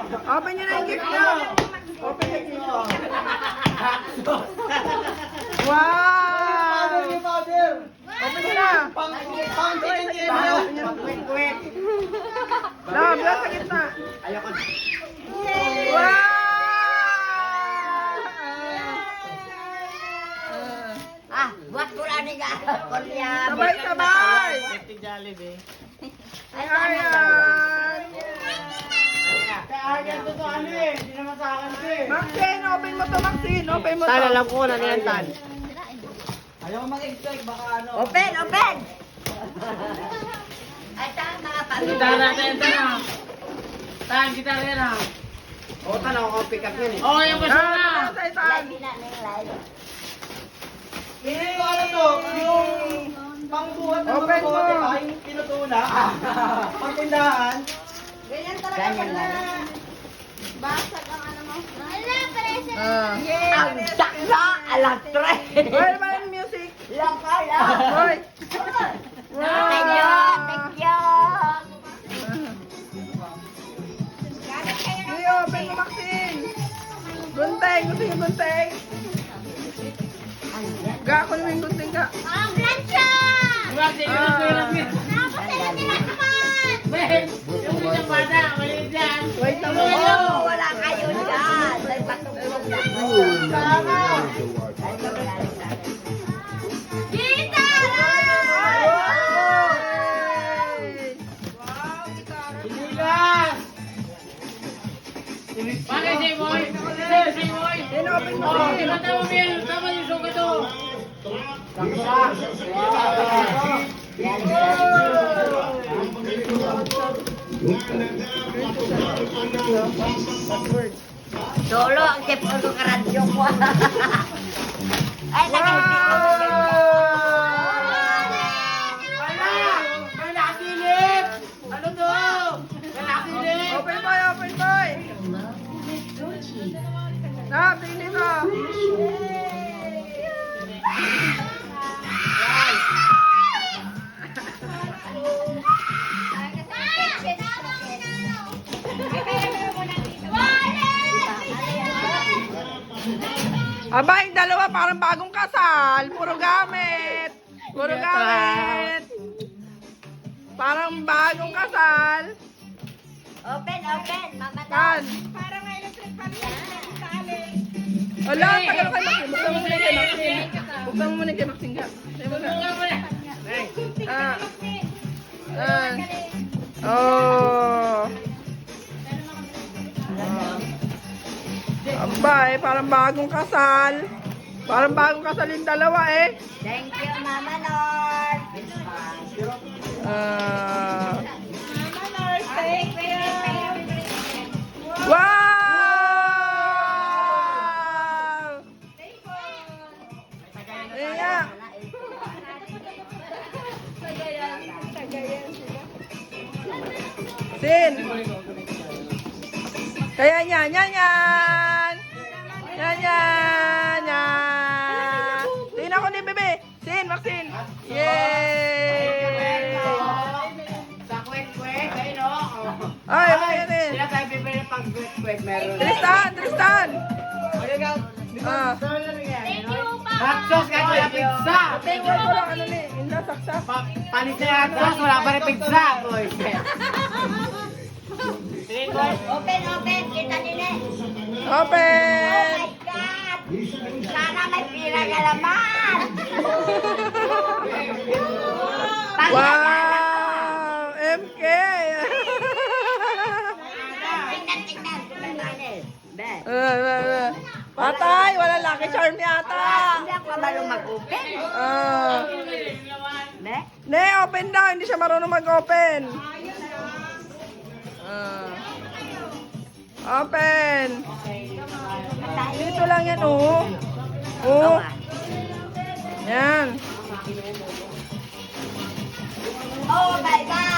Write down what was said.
Open nyo na yung gift nyo. Open yung gift nyo. Wow! Open nyo na. Love, doon sa gitna. Wow! Buat ko lang nga. Sabay-sabay! Ayan! Maxine, open mo to, Maxine. Open mo to. Tan, alam ko na yan, Tan. Ayaw mag-expect, baka ano. Open! Ay, saan mga pamilya? Gitara natin, Tan. Tan, gitara yan ha. O, Tan, ako pick up yun eh. Oo, yung gusto na. Sa isang. Live na ng live. Hindi ko ano to, yung pangbuhat ng mga Open mo. bote pa, yung tinutulak. Pagtindahan. Ganyan lang. Basag ang ano mo. Ala, present. Ang saksa! Alas 3! Well, man, music. Lakala! Hoy. Thank you! Sige, open mo, Maxine. Gunteng, gusto yung gunteng. Ga, ako naman yung gunteng ka. Ang plancha! Grabe, grabe. Napasaya nila naman! Ben, yung isang bata, maliit yan. Wait na mo. Oo, wala kayo dyan! Nagpatulog na ako. Sinilas! Bakit, J-Boy? J-Boy? Inopen mo. Oo, tama mo, Mil. Tama yung sugat to. Solo ang tepulo ka radyo ko. Ay, nag-isip ko. May nakasilip! Ano to? May nakasilip! Open boy, open boy. Stop, tingin dito. Aba, yung dalawa parang bagong kasal. Puro gamit. Puro gamit. Parang bagong kasal. Open, mama Tan. Parang may electric fan Wala, tagal kay Maxine. Buksan mo muna kay Maxine. Buksan mo muna kay Maxine ka. Oh. Aba, parang bagong kasal. Parang bagong kasal yung dalawa eh. Thank you, Mama Lord. Mama Lord, thank you. Wow! Iya. Sin. Kaya yan. Tingnan ko ni Bebe. Sin, Maxine. Yay! Sa kwek-kwek, ayun o. Ay, okay din. Sila tayo bibili pang kwek-kwek, meron. Tristan. Ah. Hot sauce kahit wala pizza. Tingnan ko lang ano ni, yung nasaksak. Panis na hot sauce, wala pa rin pizza. Boy. Open, kita nila. Open. Oh my God! Sana may pira ka naman! Wow! MK! Tingnan. Patay! Wala lucky charm yata! Hindi ako marunong mag-open. Ne, open daw. Hindi siya marunong mag-open. Open! Dito lang yan, oh. Oh. Yan. Oh my God!